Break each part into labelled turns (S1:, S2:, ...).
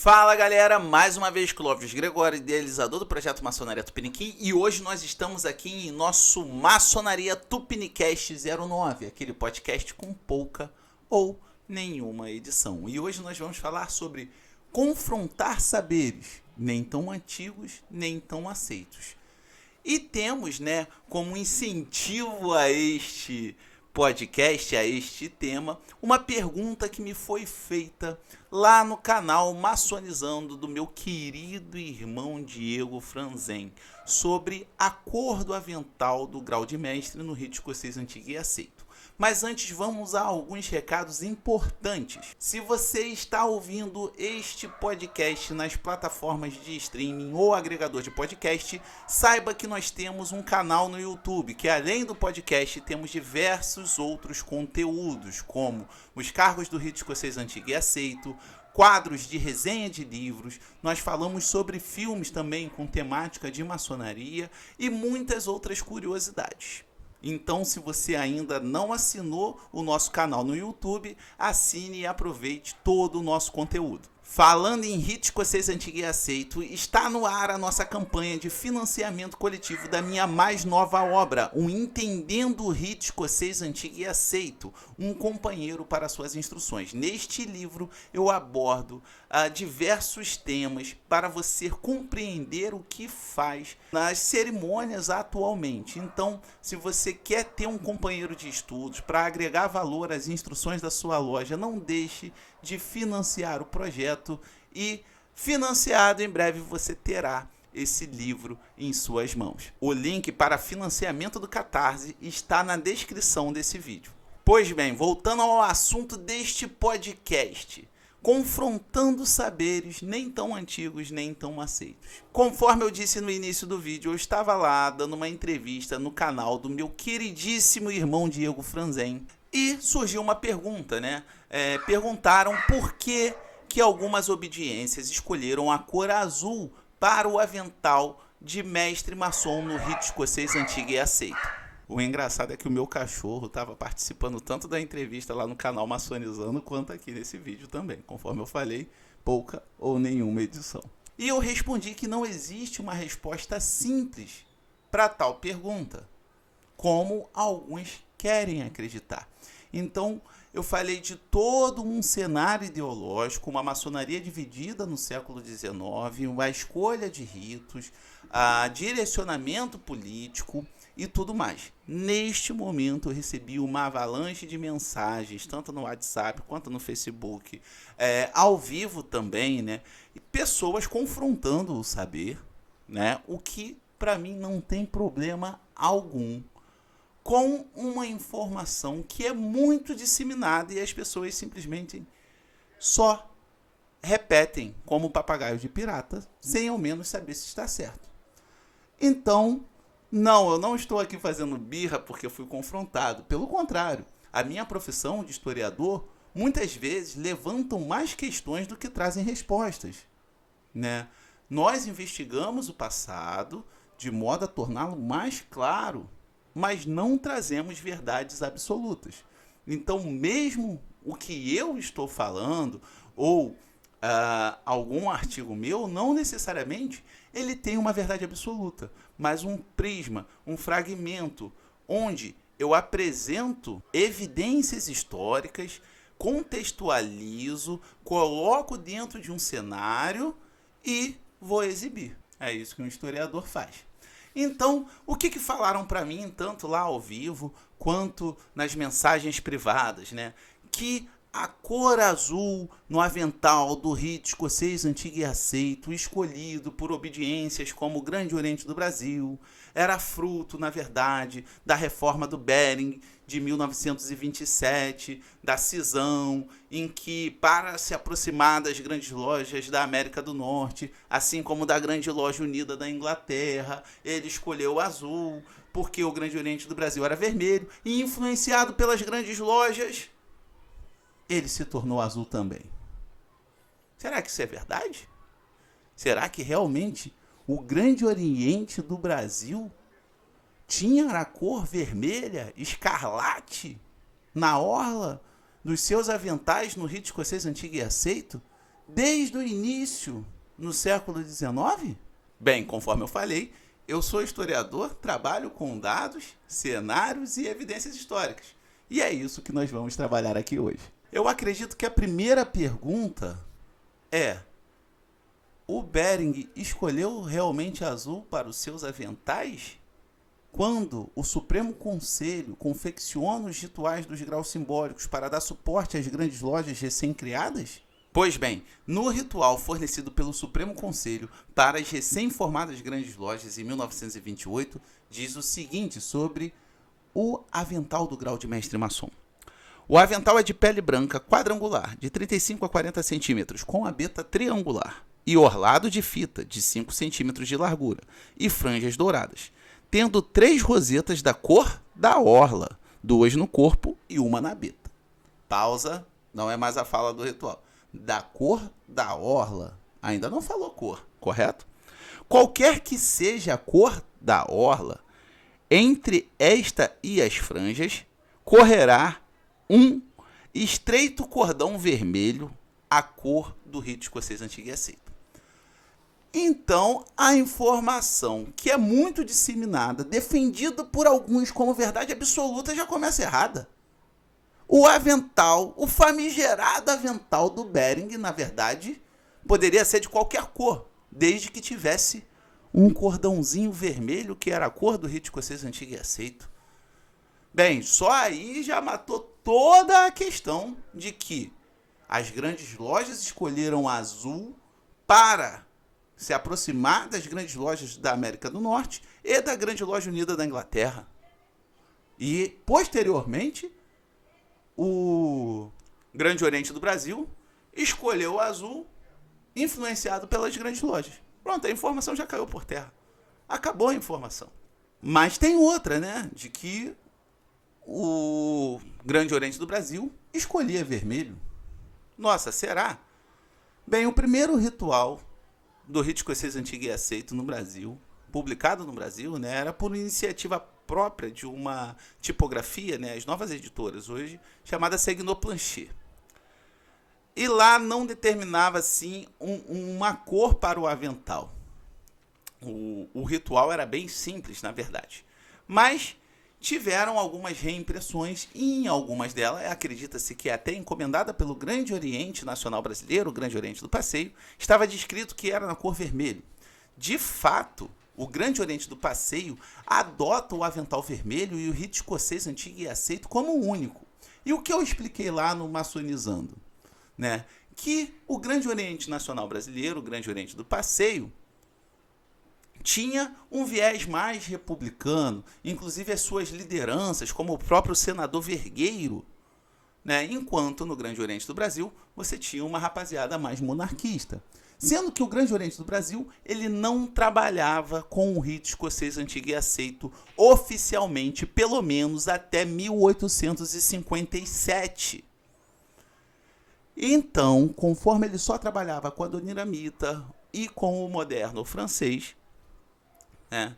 S1: Fala galera, mais uma vez Clóvis Gregório, idealizador do projeto Maçonaria Tupiniquim, e hoje nós estamos aqui em nosso Maçonaria Tupinicast 09, aquele podcast com pouca ou nenhuma edição. E hoje nós vamos falar sobre confrontar saberes, nem tão antigos, nem tão aceitos. E temos, como incentivo a este podcast, a este tema, uma pergunta que me foi feita lá no canal Maçonizando do meu querido irmão Diego Franzen sobre a cor do avental do grau de mestre no rito escocês antigo e aceito. Mas antes vamos a alguns recados importantes. Se você está ouvindo este podcast nas plataformas de streaming ou agregador de podcast, saiba que nós temos um canal no YouTube, que além do podcast temos diversos outros conteúdos, como os cargos do rito escocês antigo e aceito, quadros de resenha de livros, nós falamos sobre filmes também com temática de maçonaria e muitas outras curiosidades. Então, se você ainda não assinou o nosso canal no YouTube, assine e aproveite todo o nosso conteúdo. Falando em rito escocês antigo e aceito, está no ar a nossa campanha de financiamento coletivo da minha mais nova obra, o Entendendo o Rito Escocês Antigo e Aceito, um companheiro para suas instruções. Neste livro eu abordo diversos temas para você compreender o que faz nas cerimônias atualmente. Então, se você quer ter um companheiro de estudos para agregar valor às instruções da sua loja, não deixe de financiar o projeto e, financiado, em breve você terá esse livro em suas mãos. O link para financiamento do Catarse está na descrição desse vídeo. Pois bem, voltando ao assunto deste podcast, confrontando saberes nem tão antigos nem tão aceitos. Conforme eu disse no início do vídeo, eu estava lá dando uma entrevista no canal do meu queridíssimo irmão Diego Franzen e surgiu uma pergunta, perguntaram por que algumas obediências escolheram a cor azul para o avental de mestre maçom no rito escocês antigo e aceito. O engraçado é que o meu cachorro estava participando tanto da entrevista lá no canal Maçonizando quanto aqui nesse vídeo também. Conforme eu falei, pouca ou nenhuma edição. E eu respondi que não existe uma resposta simples para tal pergunta, como alguns querem acreditar. Então, eu falei de todo um cenário ideológico, uma maçonaria dividida no século XIX, uma escolha de ritos, direcionamento político e tudo mais. Neste momento, eu recebi uma avalanche de mensagens, tanto no WhatsApp quanto no Facebook, ao vivo também, e pessoas confrontando o saber, o que, para mim, não tem problema algum, com uma informação que é muito disseminada e as pessoas simplesmente só repetem como papagaio de pirata, sem ao menos saber se está certo. Então, não, eu não estou aqui fazendo birra porque eu fui confrontado. Pelo contrário, a minha profissão de historiador muitas vezes levantam mais questões do que trazem respostas. Nós investigamos o passado de modo a torná-lo mais claro, mas não trazemos verdades absolutas. Então, mesmo o que eu estou falando, ou algum artigo meu, não necessariamente ele tem uma verdade absoluta, mas um prisma, um fragmento, onde eu apresento evidências históricas, contextualizo, coloco dentro de um cenário e vou exibir. É isso que um historiador faz. Então, o que falaram para mim, tanto lá ao vivo, quanto nas mensagens privadas, que a cor azul no avental do rito escocês antigo e aceito, escolhido por obediências como o Grande Oriente do Brasil, era fruto, na verdade, da reforma do Bering de 1927, da cisão, em que, para se aproximar das grandes lojas da América do Norte, assim como da Grande Loja Unida da Inglaterra, ele escolheu o azul, porque o Grande Oriente do Brasil era vermelho, e influenciado pelas grandes lojas, ele se tornou azul também. Será que isso é verdade? Será que realmente o Grande Oriente do Brasil tinha a cor vermelha, escarlate, na orla dos seus aventais no rito escocês antigo e aceito? desde o início, no século XIX? Bem, conforme eu falei, eu sou historiador, trabalho com dados, cenários e evidências históricas. E é isso que nós vamos trabalhar aqui hoje. Eu acredito que a primeira pergunta é: o Bering escolheu realmente azul para os seus aventais? Quando o Supremo Conselho confecciona os rituais dos graus simbólicos para dar suporte às grandes lojas recém-criadas? Pois bem, no ritual fornecido pelo Supremo Conselho para as recém-formadas grandes lojas em 1928, diz o seguinte sobre o avental do grau de mestre maçom. O avental é de pele branca quadrangular, de 35 a 40 centímetros, com abeta triangular, e orlado de fita, de 5 centímetros de largura, e franjas douradas, tendo 3 rosetas da cor da orla, 2 no corpo e 1 na abeta. Pausa, não é mais a fala do ritual. Da cor da orla. Ainda não falou cor, correto? Qualquer que seja a cor da orla, entre esta e as franjas, correrá um estreito cordão vermelho, a cor do rito escocês antigo e aceito. Então, a informação que é muito disseminada, defendida por alguns como verdade absoluta, já começa errada. O avental, o famigerado avental do Bering, na verdade, poderia ser de qualquer cor, desde que tivesse um cordãozinho vermelho, que era a cor do rito escocês antigo e aceito. Bem, só aí já matou toda a questão de que as grandes lojas escolheram azul para se aproximar das grandes lojas da América do Norte e da Grande Loja Unida da Inglaterra. E, posteriormente, o Grande Oriente do Brasil escolheu o azul, influenciado pelas grandes lojas. Pronto, a informação já caiu por terra. Acabou a informação. Mas tem outra, né? De que o Grande Oriente do Brasil escolhia vermelho. Nossa, será? Bem, o primeiro ritual do rito escocês antigo e aceito no Brasil, publicado no Brasil, né, era por iniciativa própria de uma tipografia, né, as novas editoras hoje, chamada Segnoplanchet. E lá não determinava, assim, uma cor para o avental. O ritual era bem simples, na verdade. Mas tiveram algumas reimpressões e em algumas delas, acredita-se que até encomendada pelo Grande Oriente Nacional Brasileiro, o Grande Oriente do Passeio, estava descrito que era na cor vermelho. De fato, o Grande Oriente do Passeio adota o avental vermelho e o rito escocês antigo e aceito como único. E o que eu expliquei lá no Maçonizando? Né? Que o Grande Oriente Nacional Brasileiro, o Grande Oriente do Passeio, tinha um viés mais republicano, inclusive as suas lideranças, como o próprio senador Vergueiro, né? Enquanto no Grande Oriente do Brasil você tinha uma rapaziada mais monarquista. Sendo que o Grande Oriente do Brasil ele não trabalhava com o rito escocês antigo e aceito oficialmente, pelo menos até 1857. Então, conforme ele só trabalhava com a Adoniramita e com o moderno francês, né,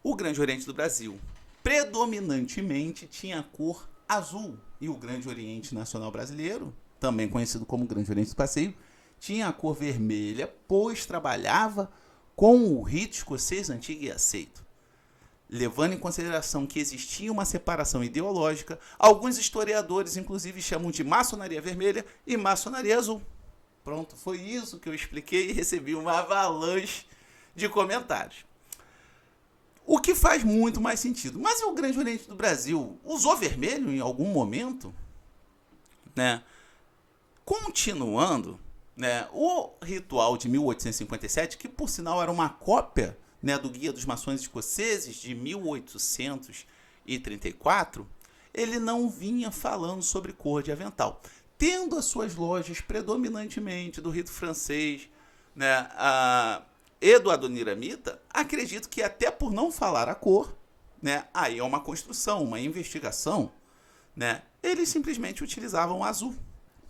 S1: o Grande Oriente do Brasil predominantemente tinha a cor azul. E o Grande Oriente Nacional Brasileiro, também conhecido como Grande Oriente do Passeio, tinha a cor vermelha, pois trabalhava com o rito escocês antigo e aceito. Levando em consideração que existia uma separação ideológica, alguns historiadores inclusive chamam de maçonaria vermelha e maçonaria azul. Pronto, foi isso que eu expliquei e recebi uma avalanche de comentários. O que faz muito mais sentido. Mas o Grande Oriente do Brasil usou vermelho em algum momento? Né? Continuando, né, o ritual de 1857, que por sinal era uma cópia, né, do Guia dos Maçons Escoceses de 1834, ele não vinha falando sobre cor de avental. Tendo as suas lojas predominantemente do rito francês, né, e do Adoniramita, acredito que até por não falar a cor, né, aí é uma construção, uma investigação, né, eles simplesmente utilizavam azul,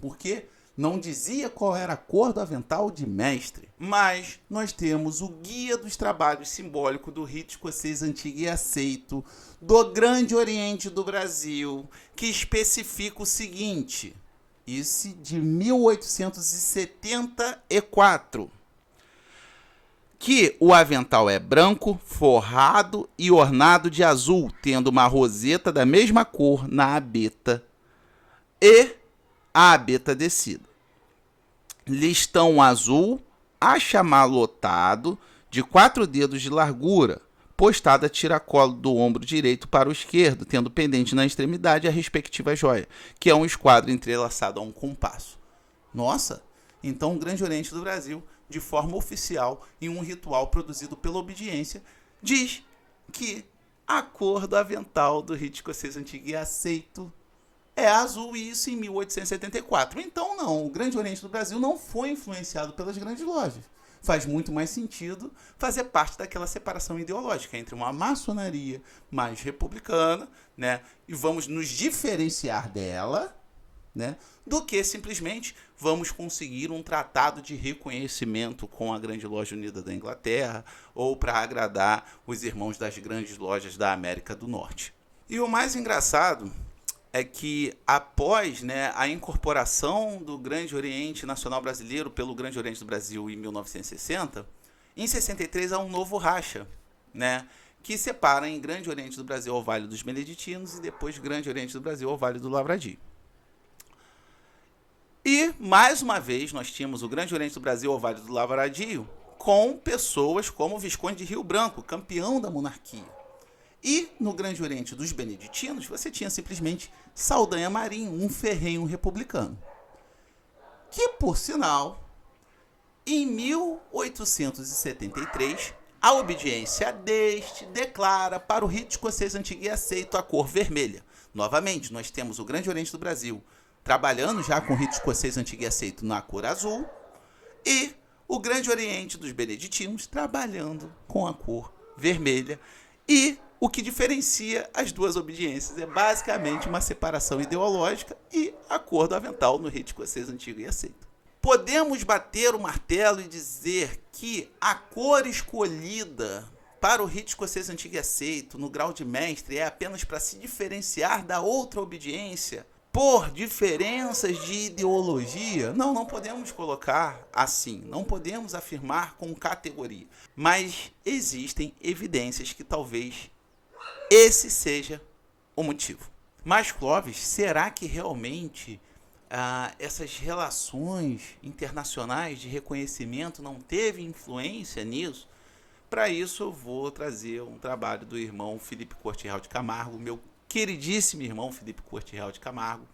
S1: porque não dizia qual era a cor do avental de mestre. Mas nós temos o Guia dos Trabalhos Simbólicos do Rito Escocês Antigo e Aceito do Grande Oriente do Brasil, que especifica o seguinte, Isso de 1874. Que o avental é branco, forrado e ornado de azul, tendo uma roseta da mesma cor na abeta e a abeta descida. Listão azul achamalotado de 4 dedos de largura, postado a tiracolo do ombro direito para o esquerdo, tendo pendente na extremidade a respectiva joia, que é um esquadro entrelaçado a um compasso. Nossa! Então o Grande Oriente do Brasil, de forma oficial, em um ritual produzido pela obediência, diz que a cor do avental do rito escocês antigo e aceito é azul, e isso em 1874. Então não, o Grande Oriente do Brasil não foi influenciado pelas grandes lojas. Faz muito mais sentido fazer parte daquela separação ideológica entre uma maçonaria mais republicana, né, e vamos nos diferenciar dela, né, do que simplesmente vamos conseguir um tratado de reconhecimento com a Grande Loja Unida da Inglaterra ou para agradar os irmãos das grandes lojas da América do Norte. E o mais engraçado é que após, né, a incorporação do Grande Oriente Nacional Brasileiro pelo Grande Oriente do Brasil em 1960, em 63 há um novo racha, né, que separa em Grande Oriente do Brasil ao Vale dos Beneditinos e depois Grande Oriente do Brasil ao Vale do Lavradio. E, mais uma vez, nós tínhamos o Grande Oriente do Brasil ao Vale do Lavradio com pessoas como o Visconde de Rio Branco, campeão da monarquia. E, no Grande Oriente dos Beneditinos, você tinha simplesmente Saldanha Marinho, um ferrenho republicano. Que, por sinal, em 1873, a obediência deste declara para o rito escocês antigo e aceito a cor vermelha. Novamente, nós temos o Grande Oriente do Brasil trabalhando já com o rito escocês antigo e aceito na cor azul, e o Grande Oriente dos Beneditinos trabalhando com a cor vermelha. E o que diferencia as duas obediências é basicamente uma separação ideológica e a cor do avental no rito escocês antigo e aceito. Podemos bater o martelo e dizer que a cor escolhida para o rito escocês antigo e aceito no grau de mestre é apenas para se diferenciar da outra obediência por diferenças de ideologia? Não, não podemos colocar assim, não podemos afirmar com categoria. Mas existem evidências que talvez esse seja o motivo. Mas, Clóvis, será que realmente essas relações internacionais de reconhecimento não teve influência nisso? Para isso, eu vou trazer um trabalho do irmão Felipe Corte-Real de Camargo, meu queridíssimo irmão Felipe Corte-Real de Camargo,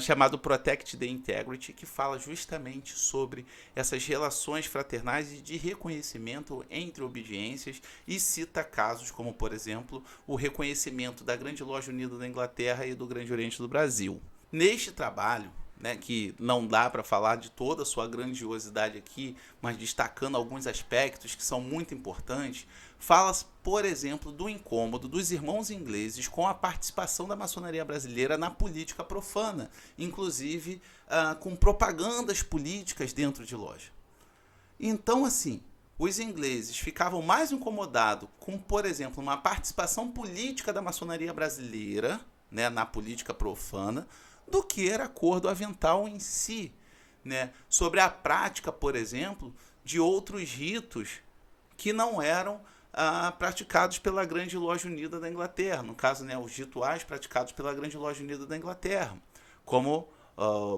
S1: chamado Protect the Integrity, que fala justamente sobre essas relações fraternais e de reconhecimento entre obediências e cita casos como, por exemplo, o reconhecimento da Grande Loja Unida da Inglaterra e do Grande Oriente do Brasil. Neste trabalho, né, que não dá para falar de toda a sua grandiosidade aqui, mas destacando alguns aspectos que são muito importantes, fala, por exemplo, do incômodo dos irmãos ingleses com a participação da maçonaria brasileira na política profana, inclusive com propagandas políticas dentro de loja. Então, assim, os ingleses ficavam mais incomodados com, por exemplo, uma participação política da maçonaria brasileira, né, na política profana, do que era a cor do avental em si, né? Sobre a prática, por exemplo, de outros ritos que não eram praticados pela Grande Loja Unida da Inglaterra, no caso, né, os rituais praticados pela Grande Loja Unida da Inglaterra, como,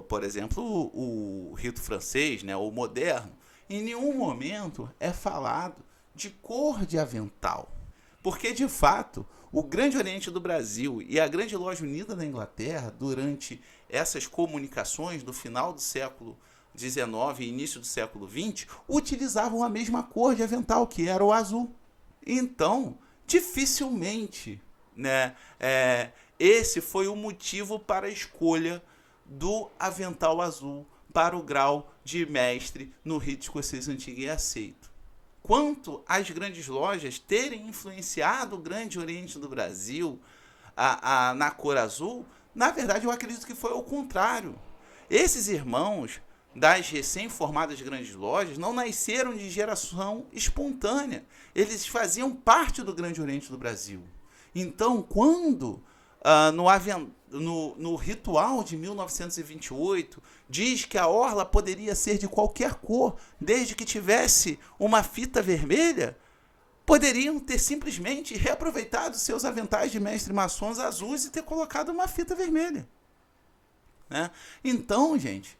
S1: por exemplo, o rito francês, né, o moderno. Em nenhum momento é falado de cor de avental, porque, de fato, o Grande Oriente do Brasil e a Grande Loja Unida da Inglaterra, durante essas comunicações do final do século XIX e início do século XX, utilizavam a mesma cor de avental, que era o azul. Então, dificilmente, né, esse foi o motivo para a escolha do avental azul para o grau de mestre no rito escocês antigo e aceito. Quanto às grandes lojas terem influenciado o Grande Oriente do Brasil na cor azul, na verdade eu acredito que foi o contrário. Esses irmãos das recém-formadas grandes lojas não nasceram de geração espontânea. Eles faziam parte do Grande Oriente do Brasil. Então, quando no ritual de 1928, diz que a orla poderia ser de qualquer cor, desde que tivesse uma fita vermelha, poderiam ter simplesmente reaproveitado seus aventais de mestre maçons azuis e ter colocado uma fita vermelha. Né? Então, gente,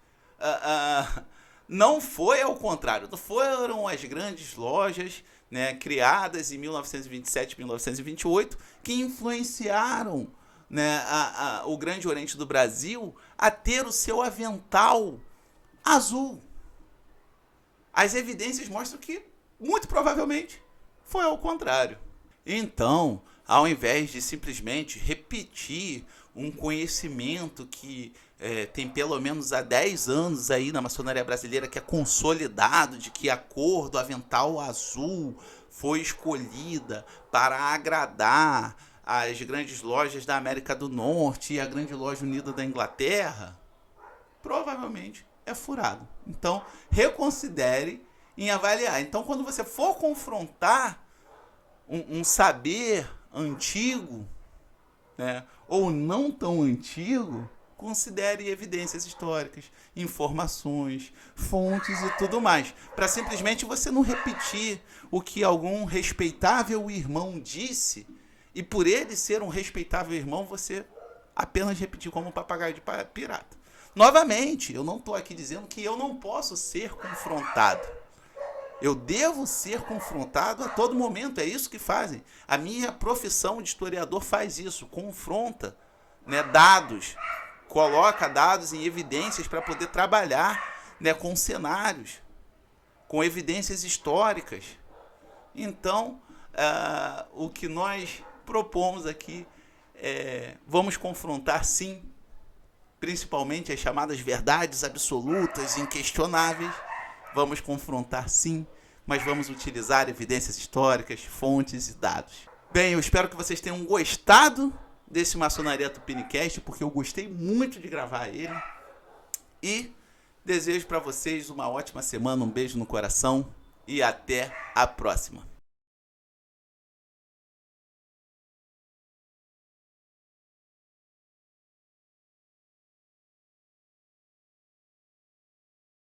S1: não foi ao contrário, não foram as grandes lojas, né, criadas em 1927 e 1928 que influenciaram, né, o Grande Oriente do Brasil a ter o seu avental azul. As evidências mostram que, muito provavelmente, foi ao contrário. Então, ao invés de simplesmente repetir um conhecimento que tem pelo menos há 10 anos aí na maçonaria brasileira, que é consolidado, de que a cor do avental azul foi escolhida para agradar as grandes lojas da América do Norte e a grande loja unida da Inglaterra, provavelmente é furado. Então, reconsidere em avaliar. Então, quando você for confrontar um saber antigo, né, ou não tão antigo, considere evidências históricas, informações, fontes e tudo mais, para simplesmente você não repetir o que algum respeitável irmão disse, e por ele ser um respeitável irmão, você apenas repetir como um papagaio de pirata. Novamente, eu não estou aqui dizendo que eu não posso ser confrontado. Eu devo ser confrontado a todo momento, é isso que fazem. A minha profissão de historiador faz isso, confronta, né, dados, coloca dados em evidências para poder trabalhar, né, com cenários, com evidências históricas. Então, o que nós propomos aqui vamos confrontar sim, principalmente as chamadas verdades absolutas, inquestionáveis. Vamos confrontar sim, mas vamos utilizar evidências históricas, fontes e dados. Bem, eu espero que vocês tenham gostado desse Maçonaria Tupinicast, porque eu gostei muito de gravar ele. E desejo para vocês uma ótima semana, um beijo no coração e até a próxima.